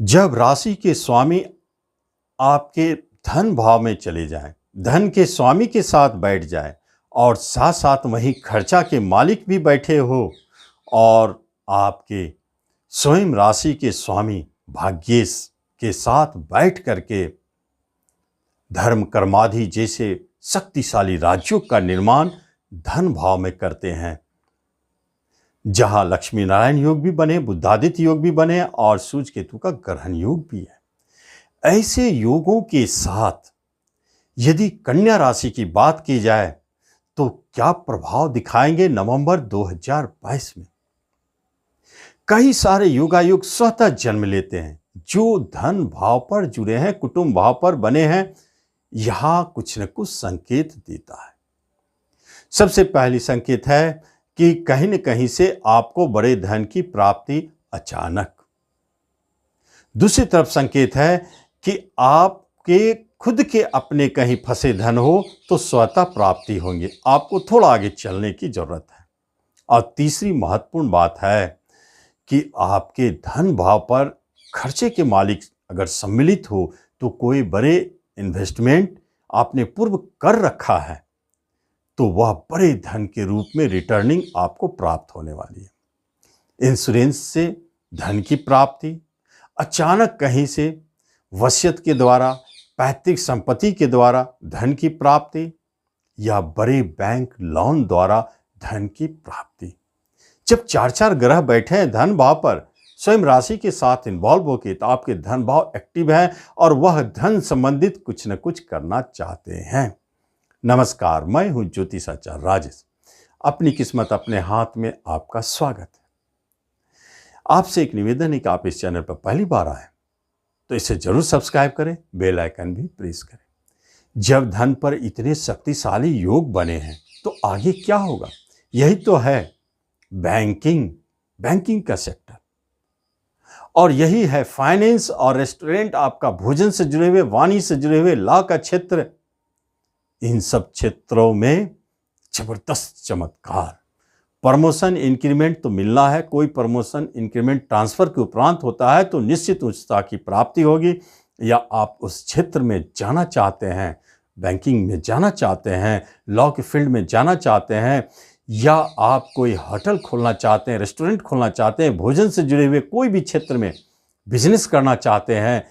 जब राशि के स्वामी आपके धन भाव में चले जाएं, धन के स्वामी के साथ बैठ जाएं और साथ साथ वहीं खर्चा के मालिक भी बैठे हो और आपके स्वयं राशि के स्वामी भाग्येश के साथ बैठ करके धर्म कर्माधि जैसे शक्तिशाली राज्यों का निर्माण धन भाव में करते हैं, जहां लक्ष्मी नारायण योग भी बने, बुद्धादित्य योग भी बने और सूर्य केतु का ग्रहण योग भी है। ऐसे योगों के साथ यदि कन्या राशि की बात की जाए तो क्या प्रभाव दिखाएंगे नवंबर 2022 में। कई सारे योगायोग स्वतः जन्म लेते हैं जो धन भाव पर जुड़े हैं, कुटुंब भाव पर बने हैं। यहां कुछ न कुछ संकेत देता है। सबसे पहली संकेत है कि कहीं न कहीं से आपको बड़े धन की प्राप्ति अचानक। दूसरी तरफ संकेत है कि आपके खुद के अपने कहीं फंसे धन हो तो स्वतः प्राप्ति होंगे, आपको थोड़ा आगे चलने की जरूरत है। और तीसरी महत्वपूर्ण बात है कि आपके धन भाव पर खर्चे के मालिक अगर सम्मिलित हो तो कोई बड़े इन्वेस्टमेंट आपने पूर्व कर रखा है तो वह बड़े धन के रूप में रिटर्निंग आपको प्राप्त होने वाली है। इंश्योरेंस से धन की प्राप्ति, अचानक कहीं से वसीयत के द्वारा, पैतृक संपत्ति के द्वारा धन की प्राप्ति या बड़े बैंक लोन द्वारा धन की प्राप्ति। जब चार चार ग्रह बैठे हैं धन भाव पर स्वयं राशि के साथ इन्वॉल्व होके तो आपके धन भाव एक्टिव है और वह धन संबंधित कुछ न कुछ करना चाहते हैं। नमस्कार, मैं हूं ज्योतिषाचार्य राजेश। अपनी किस्मत अपने हाथ में आपका स्वागत है। आपसे एक निवेदन है कि आप इस चैनल पर पहली बार आए तो इसे जरूर सब्सक्राइब करें, बेल आइकन भी प्रेस करें। जब धन पर इतने शक्तिशाली योग बने हैं तो आगे क्या होगा, यही तो है बैंकिंग का सेक्टर, और यही है फाइनेंस और रेस्टोरेंट, आपका भोजन से जुड़े हुए, वाणी से जुड़े हुए, लॉ का क्षेत्र। इन सब क्षेत्रों में जबरदस्त चमत्कार, प्रमोशन इंक्रीमेंट तो मिलना है। कोई प्रमोशन इंक्रीमेंट ट्रांसफर के उपरांत होता है तो निश्चित उच्चता की प्राप्ति होगी, या आप उस क्षेत्र में जाना चाहते हैं, बैंकिंग में जाना चाहते हैं, लॉ के फील्ड में जाना चाहते हैं, या आप कोई होटल खोलना चाहते हैं, रेस्टोरेंट खोलना चाहते हैं, भोजन से जुड़े हुए कोई भी क्षेत्र में बिजनेस करना चाहते हैं,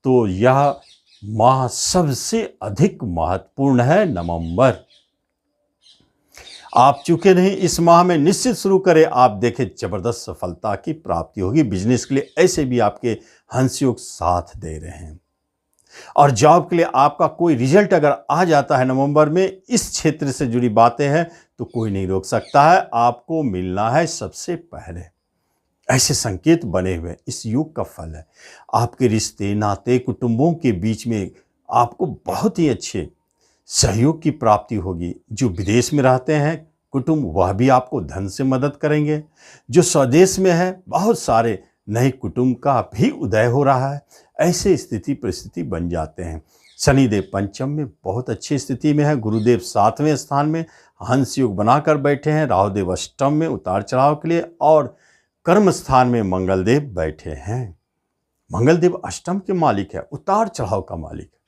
तो यह माह सबसे अधिक महत्वपूर्ण है नवंबर। आप चूके नहीं, इस माह में निश्चित शुरू करें, आप देखें जबरदस्त सफलता की प्राप्ति होगी। बिजनेस के लिए ऐसे भी आपके हंस योग साथ दे रहे हैं, और जॉब के लिए आपका कोई रिजल्ट अगर आ जाता है नवंबर में, इस क्षेत्र से जुड़ी बातें हैं तो कोई नहीं रोक सकता है, आपको मिलना है सबसे पहले। ऐसे संकेत बने हुए इस योग का फल है। आपके रिश्ते नाते कुटुंबों के बीच में आपको बहुत ही अच्छे सहयोग की प्राप्ति होगी। जो विदेश में रहते हैं कुटुंब, वह भी आपको धन से मदद करेंगे। जो स्वदेश में है, बहुत सारे नए कुटुंब का भी उदय हो रहा है। ऐसे स्थिति परिस्थिति बन जाते हैं। शनिदेव पंचम में बहुत अच्छी स्थिति में है, गुरुदेव 7वें स्थान में हंस योग बनाकर बैठे हैं, राहुदेव अष्टम में उतार चढ़ाव के लिए, और कर्म स्थान में मंगलदेव बैठे हैं। मंगलदेव अष्टम के मालिक है, उतार चढ़ाव का मालिक है,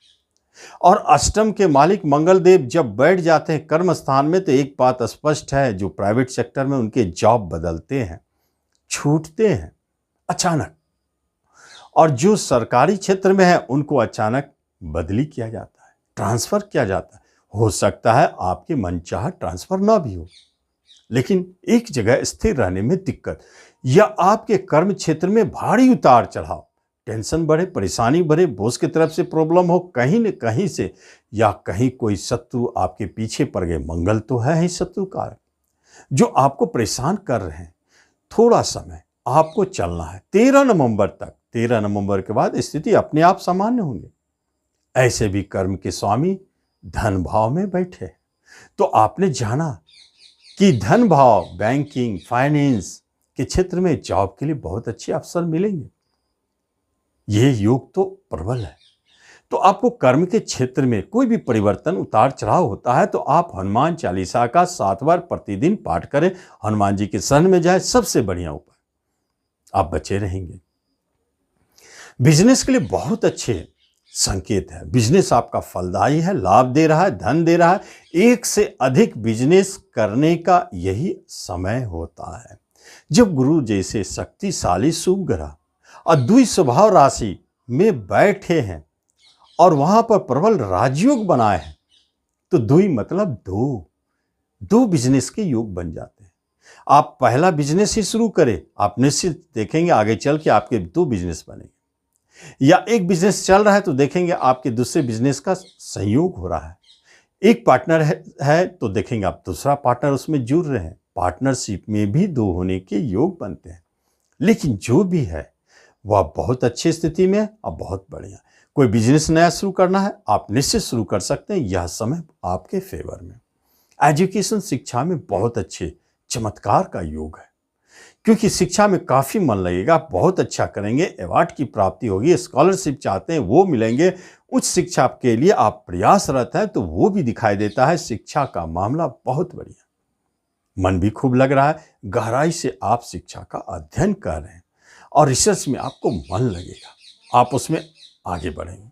और अष्टम के मालिक मंगलदेव जब बैठ जाते हैं कर्म स्थान में तो एक बात स्पष्ट है, जो प्राइवेट सेक्टर में उनके जॉब बदलते हैं, छूटते हैं अचानक, और जो सरकारी क्षेत्र में है उनको अचानक बदली किया जाता है, ट्रांसफर किया जाता है। हो सकता है आपके मनचाहा ट्रांसफर ना भी हो, लेकिन एक जगह स्थिर रहने में दिक्कत, या आपके कर्म क्षेत्र में भारी उतार चढ़ाव, टेंशन बढ़े, परेशानी बढ़े, बॉस की तरफ से प्रॉब्लम हो कहीं न कहीं से, या कहीं कोई शत्रु आपके पीछे पड़ गए। मंगल तो है ही शत्रु कारक, जो आपको परेशान कर रहे हैं। थोड़ा समय आपको चलना है 13 नवंबर तक। 13 नवंबर के बाद स्थिति अपने आप सामान्य होंगे। ऐसे भी कर्म के स्वामी धन भाव में बैठे, तो आपने जाना कि धन भाव, बैंकिंग, फाइनेंस के क्षेत्र में जॉब के लिए बहुत अच्छे अवसर मिलेंगे। यह योग तो प्रबल है। तो आपको कर्म के क्षेत्र में कोई भी परिवर्तन, उतार चढ़ाव होता है तो आप हनुमान चालीसा का 7 बार प्रतिदिन पाठ करें, हनुमान जी के शरण में जाए, सबसे बढ़िया उपाय, आप बचे रहेंगे। बिजनेस के लिए बहुत अच्छे संकेत है। बिजनेस आपका फलदायी है, लाभ दे रहा है, धन दे रहा है। एक से अधिक बिजनेस करने का यही समय होता है। जब गुरु जैसे शक्तिशाली शुभ ग्रह और द्वि स्वभाव राशि में बैठे हैं और वहां पर प्रबल राजयोग बनाए हैं, तो द्वि मतलब दो बिजनेस के योग बन जाते हैं। आप पहला बिजनेस ही शुरू करें, आप निश्चित देखेंगे आगे चल के आपके दो बिजनेस बनेंगे। या एक बिजनेस चल रहा है तो देखेंगे आपके दूसरे बिजनेस का संयोग हो रहा है। एक पार्टनर है तो देखेंगे आप दूसरा पार्टनर उसमें जुड़ रहे हैं। पार्टनरशिप में भी दो होने के योग बनते हैं। लेकिन जो भी है वह बहुत अच्छी स्थिति में है और बहुत बढ़िया। कोई बिजनेस नया शुरू करना है, आप निश्चित शुरू कर सकते हैं। यह समय आपके फेवर में। एजुकेशन शिक्षा में बहुत अच्छे चमत्कार का योग है, क्योंकि शिक्षा में काफ़ी मन लगेगा, बहुत अच्छा करेंगे, अवार्ड की प्राप्ति होगी, स्कॉलरशिप चाहते हैं वो मिलेंगे। उच्च शिक्षा के लिए आप प्रयासरत हैं तो वो भी दिखाई देता है। शिक्षा का मामला बहुत बढ़िया, मन भी खूब लग रहा है, गहराई से आप शिक्षा का अध्ययन कर रहे हैं और रिसर्च में आपको मन लगेगा, आप उसमें आगे बढ़ेंगे।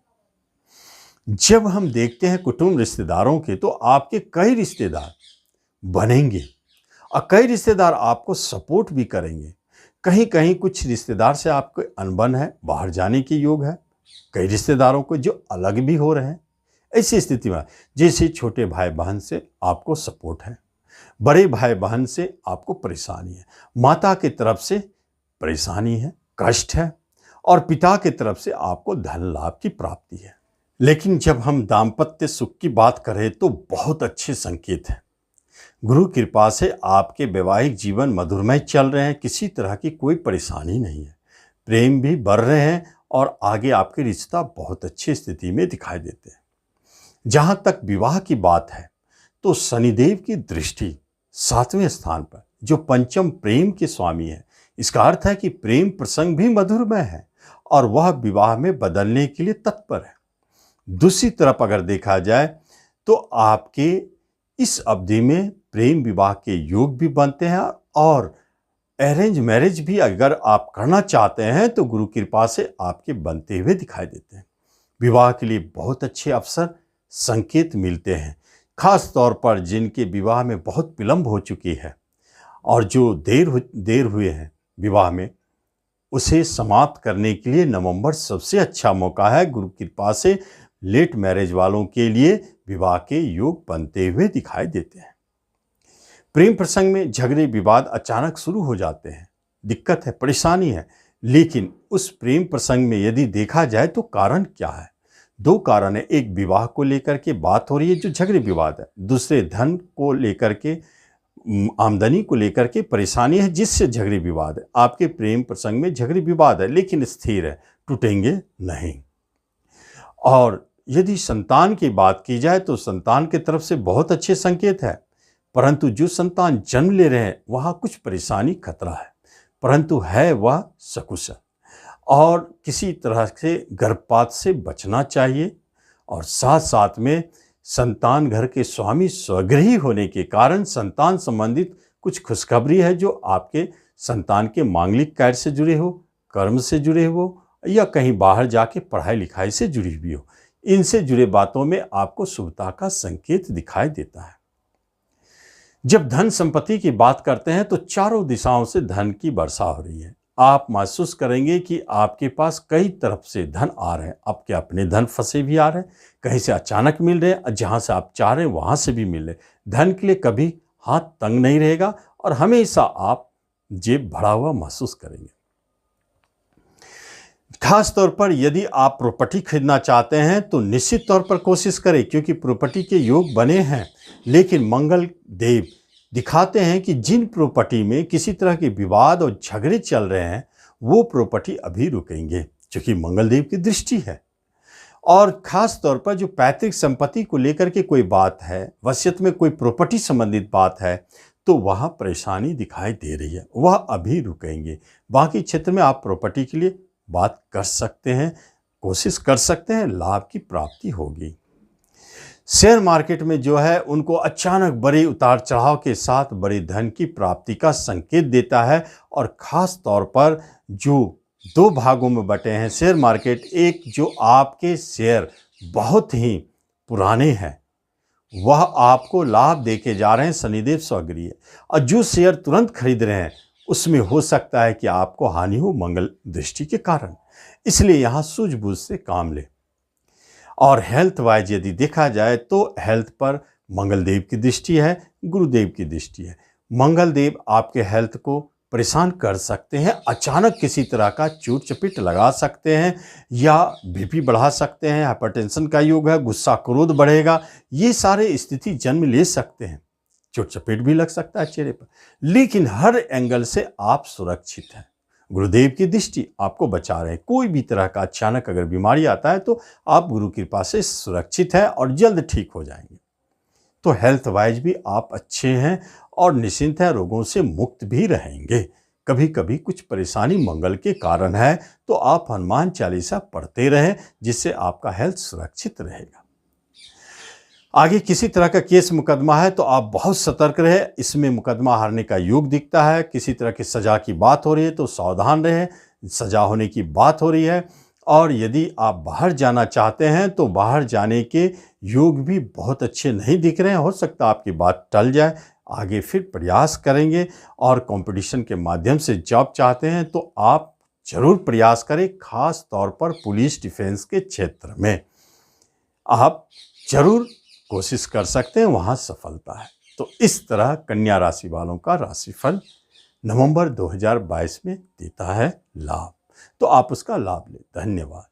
जब हम देखते हैं कुटुंब रिश्तेदारों के, तो आपके कई रिश्तेदार बनेंगे और कई रिश्तेदार आपको सपोर्ट भी करेंगे। कहीं कहीं कुछ रिश्तेदार से आपको अनबन है, बाहर जाने के योग है। कई रिश्तेदारों को जो अलग भी हो रहे हैं। ऐसी स्थिति में जैसे छोटे भाई बहन से आपको सपोर्ट है, बड़े भाई बहन से आपको परेशानी है, माता की तरफ से परेशानी है, कष्ट है, और पिता की तरफ से आपको धन लाभ की प्राप्ति है। लेकिन जब हम दाम्पत्य सुख की बात करें तो बहुत अच्छे संकेत हैं। गुरु कृपा से आपके वैवाहिक जीवन मधुरमय चल रहे हैं, किसी तरह की कोई परेशानी नहीं है। प्रेम भी बढ़ रहे हैं और आगे आपके रिश्ता बहुत अच्छी स्थिति में दिखाई देते हैं। जहाँ तक विवाह की बात है तो शनिदेव की दृष्टि 7वें स्थान पर, जो पंचम प्रेम के स्वामी है, इसका अर्थ है कि प्रेम प्रसंग भी मधुरमय है और वह विवाह में बदलने के लिए तत्पर है। दूसरी तरफ अगर देखा जाए तो आपके इस अवधि में प्रेम विवाह के योग भी बनते हैं और अरेंज मैरिज भी अगर आप करना चाहते हैं तो गुरु कृपा से आपके बनते हुए दिखाई देते हैं। विवाह के लिए बहुत अच्छे अवसर संकेत मिलते हैं, खास तौर पर जिनके विवाह में बहुत विलंब हो चुकी है और जो देर हुए हैं विवाह में, उसे समाप्त करने के लिए नवंबर सबसे अच्छा मौका है। गुरु कृपा से लेट मैरिज वालों के लिए विवाह के योग बनते हुए दिखाई देते हैं। प्रेम प्रसंग में झगड़े विवाद अचानक शुरू हो जाते हैं, दिक्कत है, परेशानी है। लेकिन उस प्रेम प्रसंग में यदि देखा जाए तो कारण क्या है? दो कारण है। एक विवाह को लेकर के बात हो रही है जो झगड़े विवाद है, दूसरे धन को लेकर के, आमदनी को लेकर के परेशानी है जिससे झगड़े विवाद है। आपके प्रेम प्रसंग में झगड़े विवाद है लेकिन स्थिर है, टूटेंगे नहीं। और यदि संतान की बात की जाए तो संतान की तरफ से बहुत अच्छे संकेत है, परंतु जो संतान जन्म ले रहे हैं वहाँ कुछ परेशानी खतरा है, परंतु है वह सकुशल और किसी तरह से गर्भपात से बचना चाहिए। और साथ साथ में संतान घर के स्वामी स्वगृही होने के कारण संतान संबंधित कुछ खुशखबरी है जो आपके संतान के मांगलिक कार्य से जुड़े हो, कर्म से जुड़े हो या कहीं बाहर जाके पढ़ाई लिखाई से जुड़ी हुई हो। इनसे जुड़े बातों में आपको शुभता का संकेत दिखाई देता है। जब धन संपत्ति की बात करते हैं तो चारों दिशाओं से धन की वर्षा हो रही है। आप महसूस करेंगे कि आपके पास कई तरफ से धन आ रहे हैं। आपके अपने धन फंसे भी आ रहे हैं, कहीं से अचानक मिल रहे हैं, जहाँ से आप चाह रहे हैं वहाँ से भी मिल रहे हैं। धन के लिए कभी हाथ तंग नहीं रहेगा और हमेशा आप जेब भरा हुआ महसूस करेंगे। खास तौर पर यदि आप प्रॉपर्टी खरीदना चाहते हैं तो निश्चित तौर पर कोशिश करें, क्योंकि प्रॉपर्टी के योग बने हैं। लेकिन मंगल देव दिखाते हैं कि जिन प्रॉपर्टी में किसी तरह के विवाद और झगड़े चल रहे हैं वो प्रॉपर्टी अभी रुकेंगे, क्योंकि मंगल देव की दृष्टि है। और ख़ास तौर पर जो पैतृक संपत्ति को लेकर के कोई बात है, वसीयत में कोई प्रॉपर्टी संबंधित बात है, तो वहाँ परेशानी दिखाई दे रही है, वह अभी रुकेंगे। बाकी क्षेत्र में आप प्रॉपर्टी के लिए बात कर सकते हैं, कोशिश कर सकते हैं, लाभ की प्राप्ति होगी। शेयर मार्केट में जो है उनको अचानक बड़े उतार चढ़ाव के साथ बड़े धन की प्राप्ति का संकेत देता है। और ख़ास तौर पर जो दो भागों में बटे हैं शेयर मार्केट। एक जो आपके शेयर बहुत ही पुराने हैं, वह आपको लाभ देके जा रहे हैं, शनिदेव स्वगृह। और जो शेयर तुरंत खरीद रहे हैं, उसमें हो सकता है कि आपको हानि हो मंगल दृष्टि के कारण। इसलिए यहाँ सूझबूझ से काम ले। और हेल्थ वाइज यदि देखा जाए तो हेल्थ पर मंगलदेव की दृष्टि है, गुरुदेव की दृष्टि है। मंगलदेव आपके हेल्थ को परेशान कर सकते हैं, अचानक किसी तरह का चोट चपेट लगा सकते हैं, या बीपी बढ़ा सकते हैं, हाइपरटेंशन का योग है, गुस्सा क्रोध बढ़ेगा, ये सारे स्थिति जन्म ले सकते हैं। चोट चपेट भी लग सकता है चेहरे पर, लेकिन हर एंगल से आप सुरक्षित हैं। गुरुदेव की दृष्टि आपको बचा रहे हैं। कोई भी तरह का अचानक अगर बीमारी आता है तो आप गुरु कृपा से सुरक्षित हैं और जल्द ठीक हो जाएंगे। तो हेल्थ वाइज भी आप अच्छे हैं और निश्चिंत हैं, रोगों से मुक्त भी रहेंगे। कभी कभी कुछ परेशानी मंगल के कारण है तो आप हनुमान चालीसा पढ़ते रहें, जिससे आपका हेल्थ सुरक्षित रहेगा। आगे किसी तरह का केस मुकदमा है तो आप बहुत सतर्क रहे, इसमें मुकदमा हारने का योग दिखता है। किसी तरह की सजा की बात हो रही है तो सावधान रहे, सजा होने की बात हो रही है। और यदि आप बाहर जाना चाहते हैं तो बाहर जाने के योग भी बहुत अच्छे नहीं दिख रहे हैं, हो सकता है आपकी बात टल जाए। आगे फिर प्रयास करेंगे। और कंपटीशन के माध्यम से जॉब चाहते हैं तो आप जरूर प्रयास करें, खास तौर पर पुलिस डिफेंस के क्षेत्र में आप जरूर कोशिश कर सकते हैं, वहाँ सफलता है। तो इस तरह कन्या राशि वालों का राशिफल नवंबर 2022 में देता है लाभ, तो आप उसका लाभ लें। धन्यवाद।